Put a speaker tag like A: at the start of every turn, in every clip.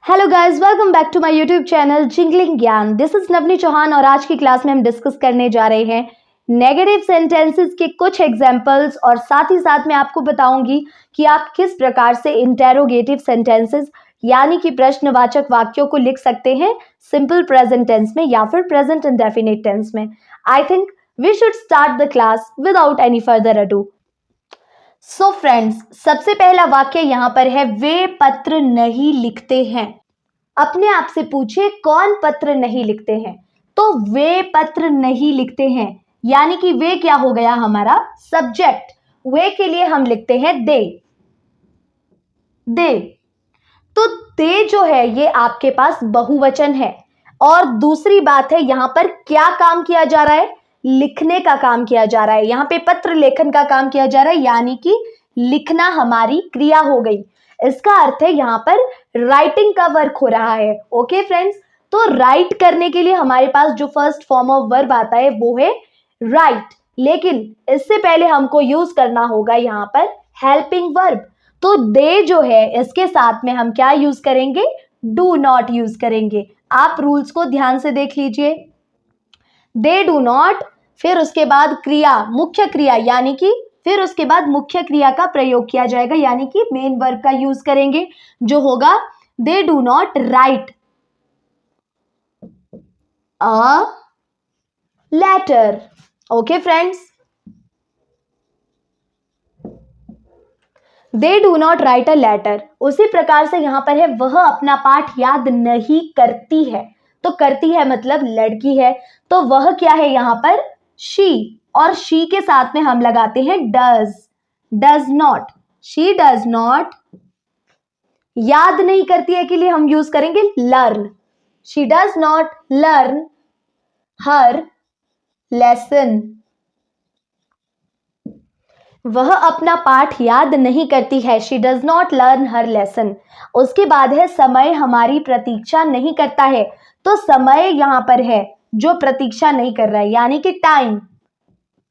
A: Hello guys, welcome back to my YouTube channel jingling Gyan. This is Navni Chauhan और आज की class में हम डिस्कस करने जा रहे हैं नेगेटिव सेंटेंसेस के कुछ एग्जांपल्स और साथ ही साथ मैं आपको बताऊंगी कि आप किस प्रकार से इंटेरोगेटिव सेंटेंसेस यानी कि प्रश्नवाचक वाक्यों को लिख सकते हैं सिंपल प्रेजेंट टेंस में या फिर प्रेजेंट इंडेफिनिट टेंस में। I think we should start the class without any further ado. So friends, सबसे पहला वाक्य यहाँ पर है, वे पत्र नहीं लिखते हैं। अपने आप से पूछिए कौन पत्र नहीं लिखते हैं। तो वे पत्र नहीं लिखते हैं यानी कि वे क्या हो गया हमारा सब्जेक्ट। वे के लिए हम लिखते हैं दे। दे तो दे जो है ये आपके पास बहुवचन है। और दूसरी बात है, यहां पर क्या काम किया जा रहा है? लिखने का काम किया जा रहा है। यहां पे पत्र लेखन का काम किया जा रहा है यानी कि लिखना हमारी क्रिया हो गई। इसका अर्थ है यहां पर राइटिंग का वर्क हो रहा है। ओके फ्रेंड्स, तो राइट करने के लिए हमारे पास जो फर्स्ट फॉर्म ऑफ वर्ब आता है वो है राइट, लेकिन इससे पहले हमको यूज करना होगा यहां पर हेल्पिंग वर्ब। तो दे जो है इसके साथ में हम क्या यूज करेंगे? डू नॉट यूज करेंगे। आप रूल्स को ध्यान से देख लीजिए। दे डू नॉट, फिर उसके बाद क्रिया, मुख्य क्रिया यानी कि फिर उसके बाद मुख्य क्रिया का प्रयोग किया जाएगा यानी कि मेन वर्ब का यूज करेंगे जो होगा they do not write a letter. Okay friends, they do not write a letter. उसी प्रकार से यहां पर है, वह अपना पाठ याद नहीं करती है। तो करती है मतलब लड़की है, तो वह क्या है यहां पर? शी। और शी के साथ में हम लगाते हैं does. Does not, she does not. याद नहीं करती है के लिए हम यूज करेंगे learn. She does not learn her lesson. वह अपना पाठ याद नहीं करती है, she does not learn her lesson. उसके बाद है, समय हमारी प्रतीक्षा नहीं करता है। तो समय यहां पर है जो प्रतीक्षा नहीं कर रहा है यानी कि टाइम।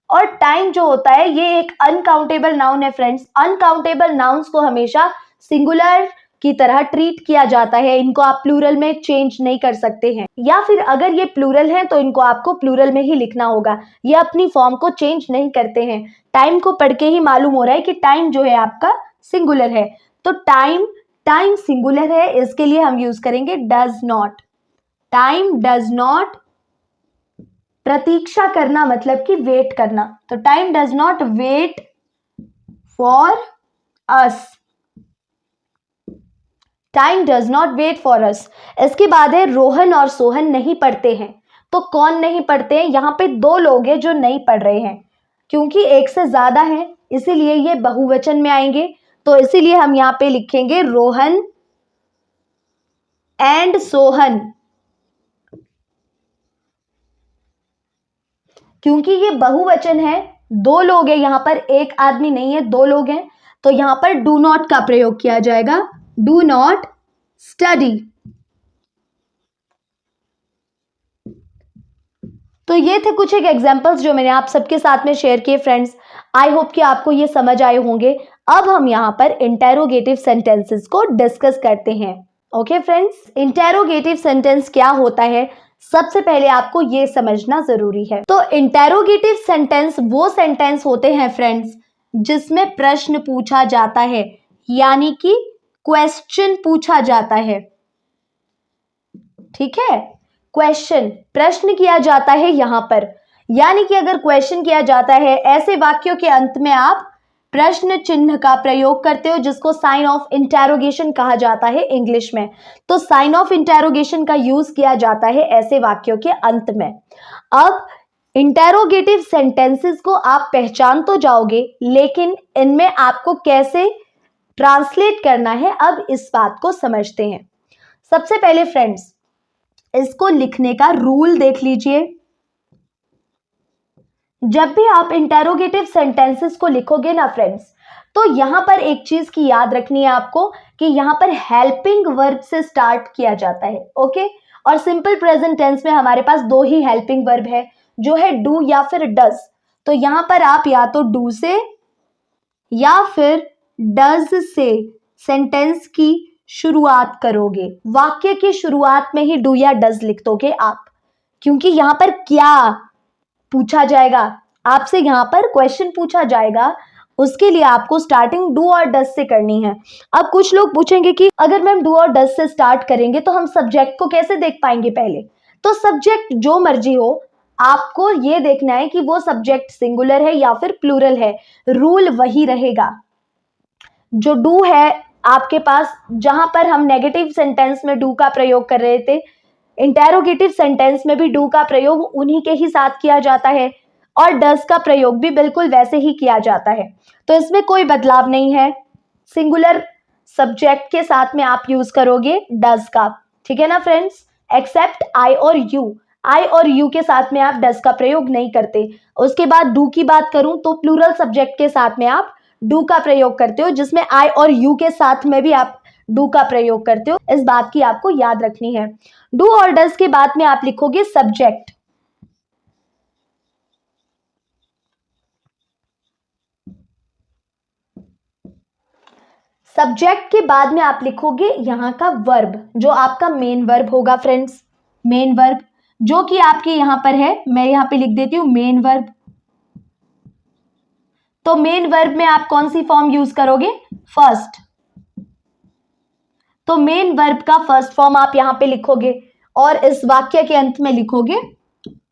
A: और टाइम जो होता है ये एक अनकाउंटेबल नाउन है फ्रेंड्स। अनकाउंटेबल नाउन्स को हमेशा सिंगुलर की तरह ट्रीट किया जाता है। इनको आप प्लूरल में चेंज नहीं कर सकते हैं, या फिर अगर ये प्लूरल है तो इनको आपको प्लूरल में ही लिखना होगा। ये अपनी फॉर्म को चेंज नहीं करते हैं। टाइम को पढ़ के ही मालूम हो रहा है कि टाइम जो है आपका सिंगुलर है। तो टाइम, टाइम सिंगुलर है, इसके लिए हम यूज करेंगे does not. Time does not, प्रतीक्षा करना मतलब कि वेट करना। तो time does not wait for us. Time does not wait for us. इसके बाद है, रोहन और सोहन नहीं पढ़ते हैं। तो कौन नहीं पढ़ते हैं? यहां पे दो लोग हैं जो नहीं पढ़ रहे हैं, क्योंकि एक से ज्यादा है इसीलिए ये बहुवचन में आएंगे। तो इसीलिए हम यहां पे लिखेंगे रोहन एंड सोहन। क्योंकि ये बहुवचन है, दो लोग हैं यहां पर, एक आदमी नहीं है, दो लोग हैं। तो यहां पर डू नॉट का प्रयोग किया जाएगा, डू नॉट स्टडी। तो ये थे कुछ एक एग्जांपल्स जो मैंने आप सबके साथ में शेयर किए फ्रेंड्स। आई होप कि आपको ये समझ आए होंगे। अब हम यहाँ पर इंटेरोगेटिव सेंटेंसेस को डिस्कस करते हैं। ओके फ्रेंड्स, इंटेरोगेटिव सेंटेंस क्या होता है सबसे पहले आपको ये समझना जरूरी है। तो इंटेरोगेटिव सेंटेंस वो सेंटेंस होते हैं फ्रेंड्स जिसमें प्रश्न पूछा जाता है यानी कि क्वेश्चन पूछा जाता है। ठीक है, क्वेश्चन, प्रश्न किया जाता है यहां पर। यानी कि अगर क्वेश्चन किया जाता है, ऐसे वाक्यों के अंत में आप प्रश्न चिन्ह का प्रयोग करते हो जिसको साइन ऑफ इंटेरोगेशन कहा जाता है इंग्लिश में। तो साइन ऑफ इंटेरोगेशन का यूज किया जाता है ऐसे वाक्यों के अंत में। अब इंटेरोगेटिव सेंटेंसेस को आप पहचान तो जाओगे, लेकिन इनमें आपको कैसे ट्रांसलेट करना है अब इस बात को समझते हैं। सबसे पहले फ्रेंड्स, इसको लिखने का रूल देख लीजिए। जब भी आप इंटेरोगेटिव सेंटेंसेस को लिखोगे ना फ्रेंड्स, तो यहां पर एक चीज की याद रखनी है आपको कि यहां पर हेल्पिंग वर्ब से स्टार्ट किया जाता है। ओके, और सिंपल प्रेजेंट टेंस में हमारे पास दो ही हेल्पिंग वर्ब है जो है डू या फिर डज। तो यहां पर आप या तो डू से या फिर डज से सेंटेंस की शुरुआत करोगे। वाक्य की शुरुआत में ही डू या डज लिख दोगे आप, क्योंकि यहां पर क्या पूछा जाएगा, आपसे यहां पर क्वेश्चन पूछा जाएगा, उसके लिए आपको स्टार्टिंग डू और डज से करनी है। अब कुछ लोग पूछेंगे कि अगर मैम डू और डज से स्टार्ट करेंगे तो हम सब्जेक्ट को कैसे देख पाएंगे पहले? तो सब्जेक्ट जो मर्जी हो, आपको ये देखना है कि वो सब्जेक्ट सिंगुलर है या फिर प्लूरल है, रूल वही रहेगा। जो डू है आपके पास, जहां पर हम नेगेटिव सेंटेंस में डू का प्रयोग कर रहे थे, इंटेरोगेटिव सेंटेंस में भी डू का प्रयोग उन्हीं के ही साथ किया जाता है और डज का प्रयोग भी बिल्कुल वैसे ही किया जाता है, तो इसमें कोई बदलाव नहीं है। सिंगुलर सब्जेक्ट के साथ में आप यूज करोगे डज का, ठीक है ना फ्रेंड्स, एक्सेप्ट आई और यू। आई और यू के साथ में आप डज का प्रयोग नहीं करते। उसके बाद डू की बात करूं तो प्लूरल सब्जेक्ट के साथ में आप डू का प्रयोग करते हो, जिसमें आई और यू के साथ में भी आप डू का प्रयोग करते हो। इस बात की आपको याद रखनी है। डू और डज के बाद में आप लिखोगे सब्जेक्ट। सब्जेक्ट के बाद में आप लिखोगे यहां का वर्ब, जो आपका मेन वर्ब होगा फ्रेंड्स, मेन वर्ब जो कि आपके यहां पर है, मैं यहां पे लिख देती हूं मेन वर्ब। तो मेन वर्ब में आप कौन सी फॉर्म यूज करोगे? फर्स्ट। तो मेन वर्ब का फर्स्ट फॉर्म आप यहां पे लिखोगे और इस वाक्य के अंत में लिखोगे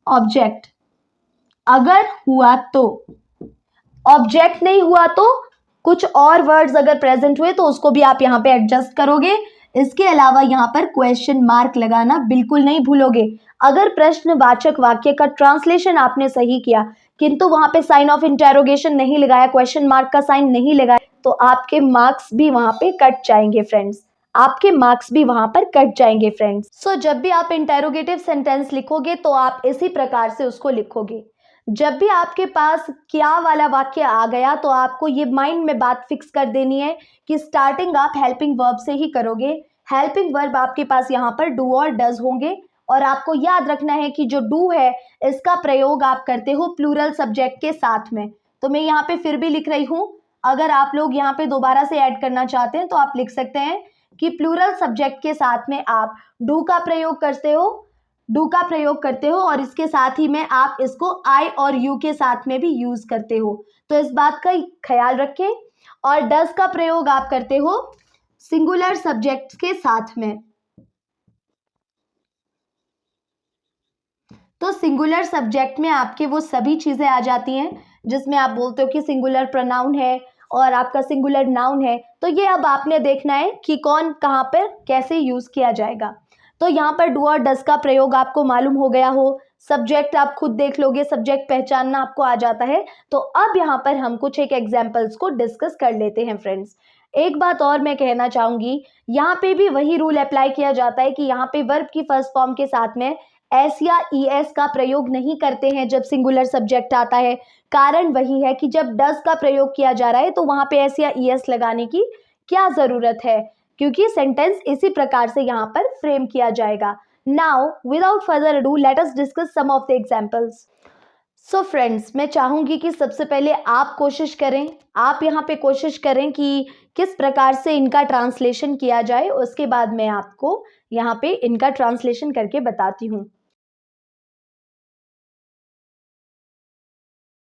A: ऑब्जेक्ट। अगर हुआ तो, ऑब्जेक्ट नहीं हुआ तो कुछ और वर्ड्स अगर प्रेजेंट हुए तो उसको भी आप यहां पे एडजस्ट करोगे। इसके अलावा यहां पर क्वेश्चन मार्क लगाना बिल्कुल नहीं भूलोगे। अगर प्रश्नवाचक वाक्य का ट्रांसलेशन आपने सही किया किंतु वहां पे साइन ऑफ इंटेरोगेशन नहीं लगाया, क्वेश्चन मार्क का साइन नहीं लगाया, तो आपके मार्क्स भी वहां पे कट जाएंगे फ्रेंड्स, आपके मार्क्स भी वहां पर कट जाएंगे फ्रेंड्स। सो जब भी आप इंटेरोगेटिव सेंटेंस लिखोगे तो आप इसी प्रकार से उसको लिखोगे। जब भी आपके पास क्या वाला वाक्य आ गया तो आपको ये माइंड में बात फिक्स कर देनी है कि स्टार्टिंग आप हेल्पिंग वर्ब से ही करोगे। हेल्पिंग वर्ब आपके पास यहाँ पर डू और डज होंगे और आपको याद रखना है कि जो डू है इसका प्रयोग आप करते हो प्लूरल सब्जेक्ट के साथ में। तो मैं यहाँ पे फिर भी लिख रही हूँ, अगर आप लोग यहाँ पे दोबारा से ऐड करना चाहते हैं तो आप लिख सकते हैं कि प्लूरल सब्जेक्ट के साथ में आप डू का प्रयोग करते हो, डू का प्रयोग करते हो और इसके साथ ही में आप इसको आई और यू के साथ में भी यूज करते हो, तो इस बात का ख्याल रखें। और डज का प्रयोग आप करते हो सिंगुलर सब्जेक्ट के साथ में। तो सिंगुलर सब्जेक्ट में आपके वो सभी चीजें आ जाती हैं जिसमें आप बोलते हो कि सिंगुलर प्रोनाउन है और आपका सिंगुलर नाउन है। तो ये अब आपने देखना है कि कौन कहाँ पर कैसे यूज किया जाएगा। तो यहाँ पर डू और डज का प्रयोग आपको मालूम हो गया हो, सब्जेक्ट आप खुद देख लोगे, सब्जेक्ट पहचानना आपको आ जाता है। तो अब यहाँ पर हम कुछ एक एग्जाम्पल्स को डिस्कस कर लेते हैं फ्रेंड्स। एक बात और मैं कहना चाहूंगी, यहाँ पे भी वही रूल अप्लाई किया जाता है कि यहाँ पे वर्ब की फर्स्ट फॉर्म के साथ में एस या ई एस का प्रयोग नहीं करते हैं जब सिंगुलर सब्जेक्ट आता है। कारण वही है कि जब डज का प्रयोग किया जा रहा है तो वहां पे एस या ई एस लगाने की क्या जरूरत है, क्योंकि सेंटेंस इसी प्रकार से यहाँ पर फ्रेम किया जाएगा। Now without further ado let us discuss some of the examples. So friends, मैं चाहूंगी कि सबसे पहले आप कोशिश करें, आप यहाँ पे कोशिश करें कि किस प्रकार से इनका ट्रांसलेशन किया जाए, उसके बाद मैं आपको यहाँ पे इनका ट्रांसलेशन करके बताती हूँ।